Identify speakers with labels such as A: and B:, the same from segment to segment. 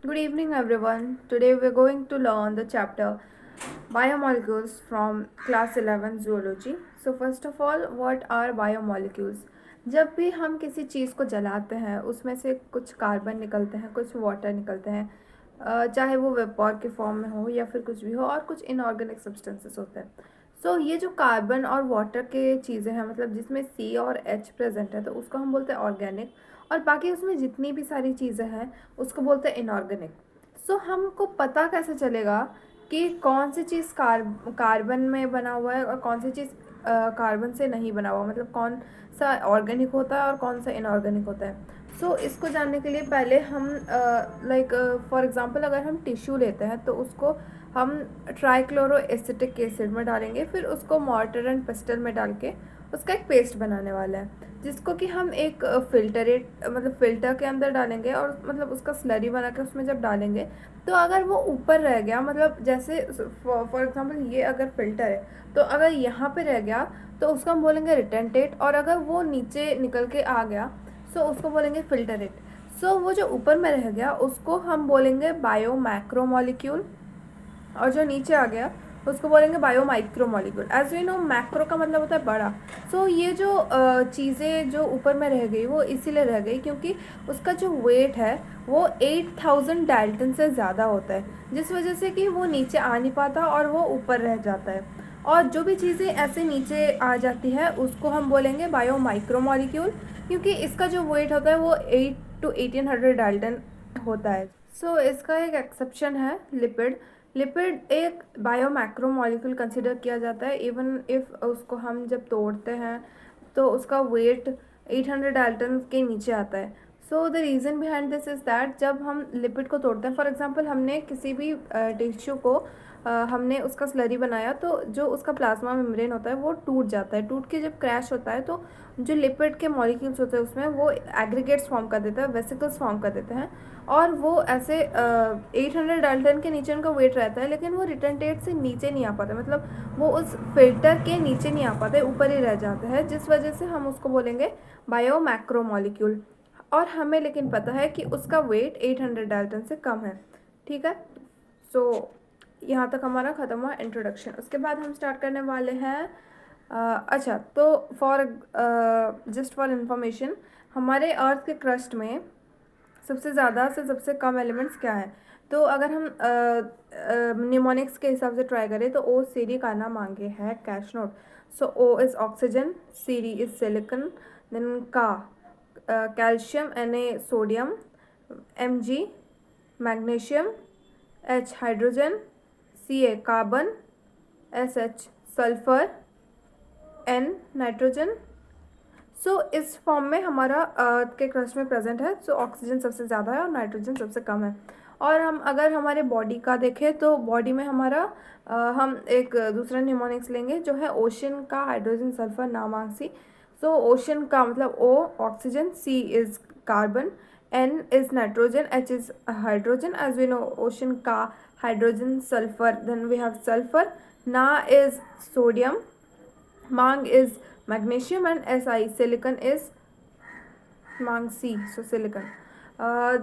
A: Good evening, everyone. Today we're going to learn the chapter Biomolecules from class 11 Zoology. So, first of all, what are biomolecules? जब भी हम किसी चीज़ को जलाते हैं उसमें से कुछ कार्बन निकलते हैं, कुछ वाटर निकलते हैं, चाहे वो वेपर के फॉर्म में हो या फिर कुछ भी हो, और कुछ इनऑर्गेनिक सब्सटेंसेस होते हैं. सो ये जो कार्बन और वाटर के चीज़ें हैं, मतलब जिसमें सी और एच प्रेजेंट है, तो उसको हम बोलते हैं ऑर्गेनिक. और बाकी उसमें जितनी भी सारी चीज़ें हैं उसको बोलते हैं इनऑर्गेनिक. सो हमको पता कैसे चलेगा कि कौन सी चीज़ कार्बन में बना हुआ है और कौन सी चीज़ कार्बन से नहीं बना हुआ, मतलब कौन सा ऑर्गेनिक होता है और कौन सा इनऑर्गेनिक होता है. सो इसको जानने के लिए पहले हम लाइक फॉर एग्जांपल अगर हम टिश्यू लेते हैं तो उसको हम ट्राइक्लोरो एसिटिक एसिड में डालेंगे, फिर उसको मॉर्टर एंड पेस्टल में डाल के उसका एक पेस्ट बनाने वाला है, जिसको कि हम एक मतलब फ़िल्टर के अंदर डालेंगे, और मतलब उसका स्लरी बना के उसमें जब डालेंगे तो अगर वो ऊपर रह गया, मतलब जैसे फॉर एग्जांपल ये अगर फ़िल्टर है तो अगर यहाँ पे रह गया तो उसको हम बोलेंगे रिटेंटेट, और अगर वो नीचे निकल के आ गया सो उसको बोलेंगे फ़िल्टरेट. सो वो जो ऊपर में रह गया उसको हम बोलेंगे बायो मैक्रोमोलिक्यूल, और जो नीचे आ गया उसको बोलेंगे bio micro molecule. As we know macro का मतलब होता है बड़ा. सो ये जो चीज़ें जो ऊपर में रह गई वो इसीलिए रह गई क्योंकि उसका जो वेट है वो 8000 डाल्टन से ज़्यादा होता है, जिस वजह से कि वो नीचे आ नहीं पाता और वो ऊपर रह जाता है. और जो भी चीज़ें ऐसे नीचे आ जाती है उसको हम बोलेंगे बायो माइक्रो मॉलिक्यूल, क्योंकि इसका जो वेट होता है वो 8 to 1800 डाल्टन होता है. सो इसका एक एक्सेप्शन है लिपिड. लिपिड एक बायो मैक्रो मॉलिक्यूल कंसिडर किया जाता है इवन इफ़ उसको हम जब तोड़ते हैं तो उसका वेट 800 डाल्टन के नीचे आता है. So the reason behind this is that जब हम लिपिड को तोड़ते हैं, फॉर एग्जांपल हमने किसी भी टिश्यू को हमने उसका स्लरी बनाया तो जो उसका प्लाज्मा मेम्ब्रेन होता है वो टूट जाता है. टूट के जब क्रैश होता है तो जो लिपिड के मॉलिक्यूल्स होते हैं उसमें वो एग्रीगेट्स फॉर्म कर देता है, वेसिकल्स फॉर्म कर देते हैं, और वो ऐसे 800 डाल्टन के नीचे उनका वेट रहता है, लेकिन वो रिटेंटेट से नीचे नहीं आ पाता, मतलब वो उस फिल्टर के नीचे नहीं आ पाते, ऊपर ही रह जाते हैं, जिस वजह से हम उसको बोलेंगे बायो मैक्रो मॉलिक्यूल. और हमें लेकिन पता है कि उसका वेट 800 डाल्टन से कम है. ठीक है. सो यहाँ तक हमारा ख़त्म हुआ इंट्रोडक्शन. उसके बाद हम स्टार्ट करने वाले हैं अच्छा, तो फॉर जस्ट फॉर इन्फॉर्मेशन, हमारे अर्थ के क्रस्ट में सबसे ज़्यादा से सबसे कम एलिमेंट्स क्या हैं. तो अगर हम निमोनिक्स के हिसाब से ट्राई करें तो ओ सीरी का नाम मांगे है cash note. So O is oxygen, सीरी इज़ सिलिकन, देन का calcium, Na sodium, Mg magnesium, H hydrogen, Ca carbon, SH sulphur, N nitrogen. So इस फॉर्म में हमारा अर्थ के क्रस्ट में प्रेजेंट है. सो ऑक्सीजन सबसे ज़्यादा है और नाइट्रोजन सबसे कम है. और हम अगर हमारे बॉडी का देखें तो बॉडी में हमारा हम एक दूसरा निमोनिक्स लेंगे जो है ओशन का हाइड्रोजन सल्फर नामांसी. सो ओशन का मतलब O oxygen, C is carbon, N is nitrogen, H is hydrogen. As we know ocean का hydrogen sulphur, then we have sulphur. ना is sodium, Mang is magnesium, and Si silicon is Mang C, so silicon.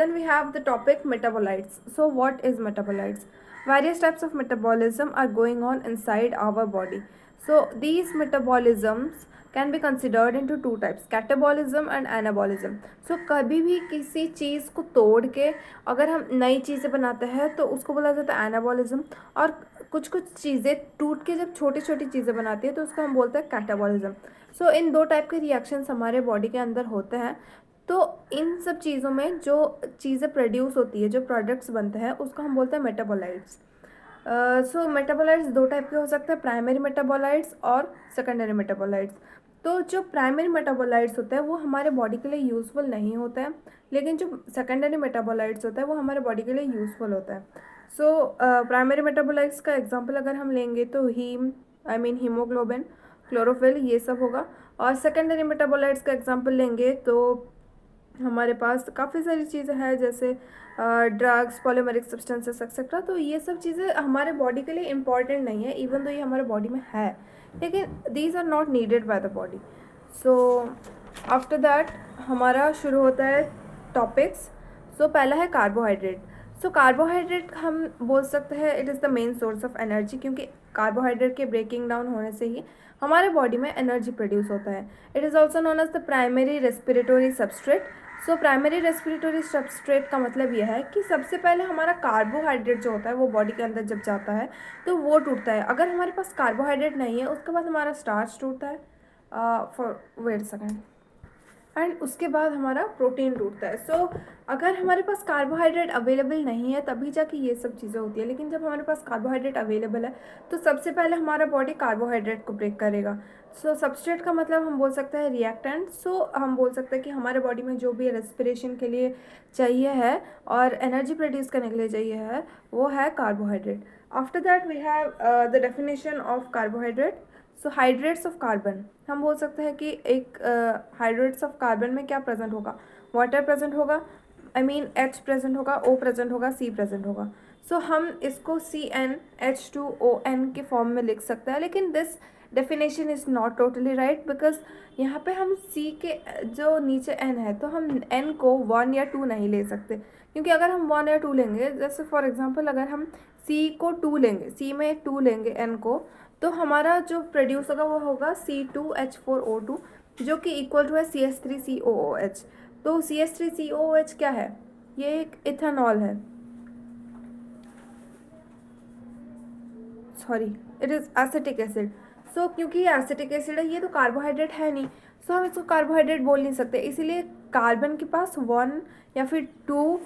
A: Then we have the topic metabolites. So what is metabolites? Various types of metabolism are going on inside our body. So these metabolisms can be considered into two types, catabolism and anabolism. So कभी भी किसी चीज़ को तोड़ के अगर हम नई चीज़ें बनाते हैं तो उसको बोला जाता है एनाबॉलिज्म, और कुछ कुछ चीज़ें टूट के जब छोटी छोटी चीज़ें बनाती है तो उसको हम बोलते हैं कैटाबॉलिज्म. सो इन दो टाइप के रिएक्शंस हमारे बॉडी के अंदर होते हैं. तो इन सब चीज़ों में जो चीज़ें प्रोड्यूस होती है, जो प्रोडक्ट्स बनते हैं, उसको हम बोलते हैं मेटाबोलाइट्स. सो मेटाबोलाइट्स दो टाइप के हो सकते हैं, प्राइमरी मेटाबोलाइट्स और सेकेंडरी मेटाबोलाइट्स. तो जो प्राइमरी मेटाबोलाइट्स होते हैं वो हमारे बॉडी के लिए यूज़फुल नहीं होते हैं, लेकिन जो सेकेंडरी मेटाबोलाइट्स होता है वो हमारे बॉडी के लिए यूज़फुल होता है. सो प्राइमरी मेटाबोलाइट्स का एग्जांपल अगर हम लेंगे तो हीमोग्लोबिन, क्लोरोफिल, ये सब होगा. और सेकेंडरी मेटाबोलाइट्स का एग्जांपल लेंगे तो हमारे पास काफ़ी सारी चीज़ें हैं, जैसे ड्रग्स, पॉलीमरिक सब्सटेंसेस एक्सेट्रा. तो ये सब चीज़ें हमारे बॉडी के लिए इम्पॉर्टेंट नहीं है, इवन तो ये हमारे बॉडी में है, लेकिन these are not needed by the body. So after that हमारा शुरू होता है टॉपिक्स. सो पहला है कार्बोहाइड्रेट. सो कार्बोहाइड्रेट हम बोल सकते हैं it is the main source of energy, क्योंकि कार्बोहाइड्रेट के ब्रेकिंग डाउन होने से ही हमारे बॉडी में एनर्जी प्रोड्यूस होता है। It is also known as the primary respiratory substrate. So primary respiratory substrate का मतलब यह है कि सबसे पहले हमारा कार्बोहाइड्रेट जो होता है वो बॉडी के अंदर जब जाता है तो वो टूटता है। अगर हमारे पास कार्बोहाइड्रेट नहीं है उसके बाद हमारा स्टार्च टूटता है, फॉर वेट सेकेंड, एंड उसके बाद हमारा प्रोटीन टूटता है। सो अगर हमारे पास कार्बोहाइड्रेट अवेलेबल नहीं है तभी जाके ये सब चीज़ें होती है, लेकिन जब हमारे पास कार्बोहाइड्रेट अवेलेबल है तो सबसे पहले हमारा बॉडी कार्बोहाइड्रेट को ब्रेक करेगा। सो सबस्ट्रेट का मतलब हम बोल सकते हैं रिएक्टेंट। सो हम बोल सकते हैं कि हमारे बॉडी में जो भी रेस्पिरेशन के लिए चाहिए है और एनर्जी प्रोड्यूस करने के लिए चाहिए है वो है carbohydrate. After that we have the definition of carbohydrate. So hydrates of carbon, हम बोल सकते हैं कि एक हाइड्रेट्स ऑफ कार्बन में क्या प्रेजेंट होगा, वाटर प्रेजेंट होगा, आई मीन H प्रेजेंट होगा, O प्रेजेंट होगा, C प्रेजेंट होगा। सो हम इसको CnH2ON के फॉर्म में लिख सकते हैं, लेकिन this definition is not totally right, because यहाँ पे हम C के जो नीचे N है तो हम N को 1 या 2 नहीं ले सकते, क्योंकि अगर हम 1 या 2 लेंगे, जैसे फॉर एग्जांपल अगर हम C को 2 लेंगे, C में 2 लेंगे N को, तो हमारा जो प्रोड्यूस होगा वो होगा C2H4O2 जो कि इक्वल टू है CH3COOH। तो CH3COOH क्या है, ये एक इथेनॉल है, sorry it is acetic acid. So क्योंकि ये एसिटिक एसिड है, ये तो कार्बोहाइड्रेट है नहीं, सो हम इसको कार्बोहाइड्रेट बोल नहीं सकते, इसीलिए कार्बन के पास 1 या फिर 2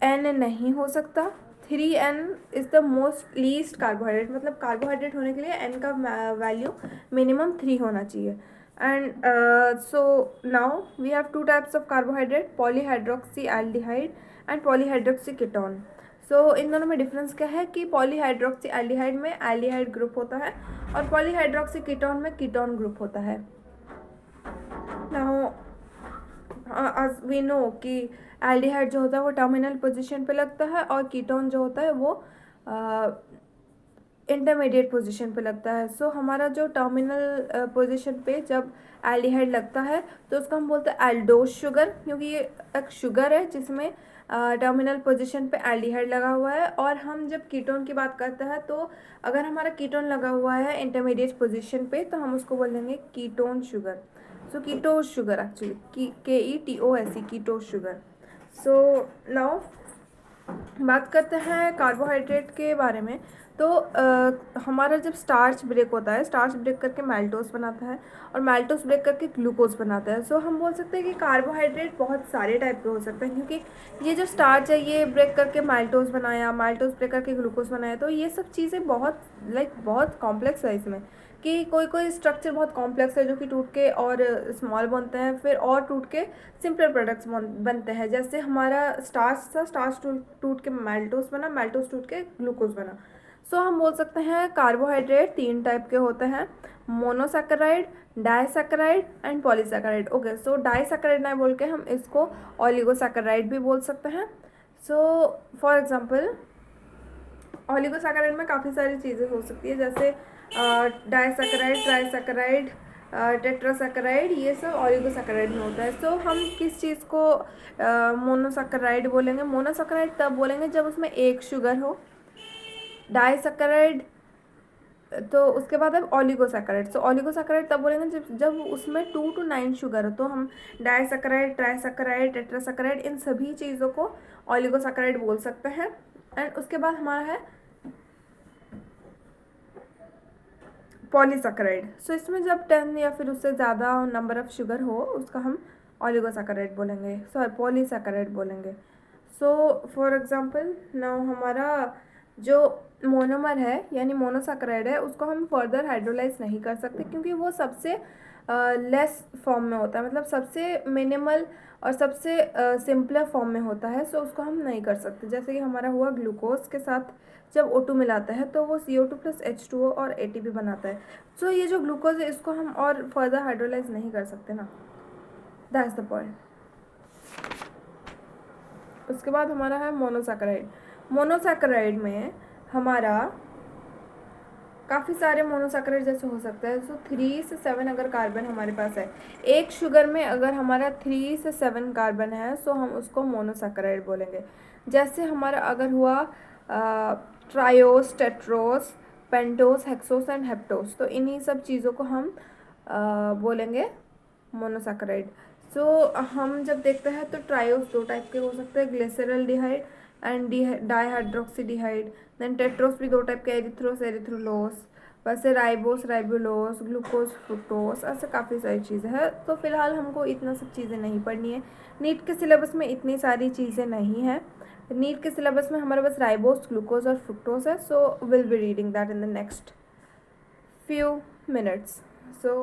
A: N नहीं हो सकता। 3N is the most least carbohydrate, मतलब कार्बोहाइड्रेट होने के लिए N का वैल्यू मिनिमम 3 होना चाहिए। And so now we have 2 types of carbohydrate, polyhydroxy aldehyde and polyhydroxy ketone. So इन दोनों में डिफरेंस क्या है कि पॉलीहाइड्रोक्सी एल्डिहाइड में एल्डिहाइड ग्रुप होता है और पॉलीहाइड्रोक्सी कीटोन में कीटोन ग्रुप होता है। नाउ as we know कि एल्डिहाइड जो होता है वो टर्मिनल पोजीशन पे लगता है और कीटोन जो होता है वो इंटरमीडिएट पोजीशन पे लगता है। सो हमारा जो टर्मिनल पोजीशन पे जब एल्डिहाइड लगता है तो उसको हम बोलते हैं एल्डोस शुगर, क्योंकि ये एक शुगर है जिसमें टर्मिनल पोजीशन पे एल्डिहाइड लगा हुआ है। और हम जब कीटोन की बात करते हैं तो अगर हमारा कीटोन लगा हुआ है इंटरमीडिएट पोजीशन पे तो हम उसको बोल देंगे ketone sugar. So ketose sugar actually KETOS, ketose sugar. So now बात करते हैं कार्बोहाइड्रेट के बारे में। तो हमारा जब स्टार्च ब्रेक होता है, स्टार्च ब्रेक करके मैल्टोस बनाता है और मैल्टोस ब्रेक करके ग्लूकोज बनाता है। सो हम बोल सकते हैं कि कार्बोहाइड्रेट बहुत सारे टाइप के हो सकते हैं, क्योंकि ये जो स्टार्च है ये ब्रेक करके मैल्टोस बनाया, मैल्टोस ब्रेक करके ग्लूकोज बनाया, तो ये सब चीज़ें बहुत कॉम्प्लेक्स है इसमें, कि कोई स्ट्रक्चर बहुत कॉम्प्लेक्स है जो कि टूट के और स्मॉल बनते हैं, फिर और टूट के सिंपल प्रोडक्ट्स बनते हैं। जैसे हमारा स्टार्च था, स्टार्च टूट के मैल्टोस बना, मैल्टोस टूट के ग्लूकोज बना। सो हम बोल सकते हैं कार्बोहाइड्रेट 3 टाइप के होते हैं, monosaccharide, disaccharide and polysaccharide. Okay, so disaccharide ना बोल के हम इसको ऑलिगोसैकेराइड भी बोल सकते हैं। सो फॉर एग्जांपल ऑलिगोसैकेराइड में काफ़ी सारी चीज़ें हो सकती है, जैसे डाइसैकेराइड, ट्राइसैकेराइड, टेट्रासैकेराइड, ये सब ऑलिगोसैकेराइड में होता है। सो हम किस चीज़ को मोनोसैकेराइड बोलेंगे, मोनोसैकेराइड तब बोलेंगे जब उसमें एक शुगर हो। डाइसैकेराइड तो उसके बाद अब ऑलिगोसैकेराइड। सो ऑलिगोसैकेराइड तब बोलेंगे जब उसमें 2 to 9 शुगर हो। तो हम डाइसैकेराइड, ट्राइसैकेराइड, टेट्रासैकेराइड, इन सभी चीज़ों को ऑलिगोसैकेराइड बोल सकते हैं। एंड उसके बाद हमारा है पॉलीसैकेराइड। सो इसमें जब 10 या फिर उससे ज़्यादा नंबर ऑफ़ शुगर हो उसका हम ऑलिगोसैकेराइड बोलेंगे, सॉरी पॉलीसैकेराइड बोलेंगे। सो फॉर एग्जांपल नाउ हमारा जो मोनोमर है यानी मोनोसैकेराइड है उसको हम फर्दर हाइड्रोलाइज नहीं कर सकते, क्योंकि वो सबसे लेस फॉर्म में होता है, मतलब सबसे मिनिमल और सबसे सिंपलर फॉर्म में होता है। सो उसको हम नहीं कर सकते। जैसे कि हमारा हुआ ग्लूकोज के साथ जब O2 मिलाता है तो वो CO2 + H2O और ATP बनाता है। सो ये जो ग्लूकोज है इसको हम और फर्दर हाइड्रोलाइज नहीं कर सकते ना, दैट्स द पॉइंट। उसके बाद हमारा है मोनोसैकेराइड। मोनोसैकेराइड में हमारा काफ़ी सारे मोनोसैकेराइड जैसे हो सकता है। सो 3 से 7 अगर कार्बन हमारे पास है, एक शुगर में अगर हमारा 3 से 7 कार्बन है सो हम उसको मोनोसैकेराइड बोलेंगे। जैसे हमारा अगर हुआ triose, tetrose, pentose, hexose and heptose, तो इन्हीं सब चीज़ों को हम बोलेंगे मोनोसैकेराइड। सो हम जब देखते हैं तो ट्रायोस दो टाइप के हो सकते हैं, ग्लिसरॉल्डिहाइड एंड डाइहाइड्रोक्सीडिहाइड। देन टेट्रोस भी दो टाइप के, एरिथ्रोस, एरिथ्रोलोस। वैसे राइबोस, राइबोलोस, ग्लूकोज, फ्रुक्टोस, ऐसे काफ़ी सारी चीज़ें हैं। तो फिलहाल हमको इतना सब चीज़ें नहीं पढ़नी है, नीट के सिलेबस में इतनी सारी चीज़ें नहीं हैं। नीट के सिलेबस में हमारे पास राइबोस, ग्लूकोज और फ्रुक्टोस है। So will be reading that in the next few minutes. So